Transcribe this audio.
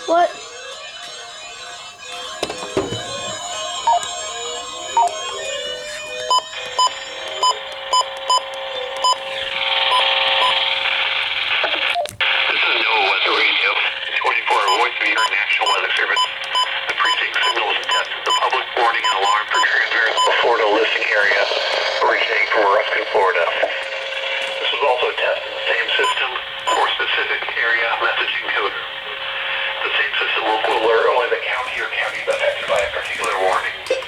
What? This is NOAA Weather Radio, 24-hour voice of your National Weather Service. The precinct signals and tests the public warning and alarm for transmitters in the Florida listening area originating from Ruskin, Florida. This was also a test in the same system for specific area messaging code. The same system will alert only the county or counties affected by a particular warning.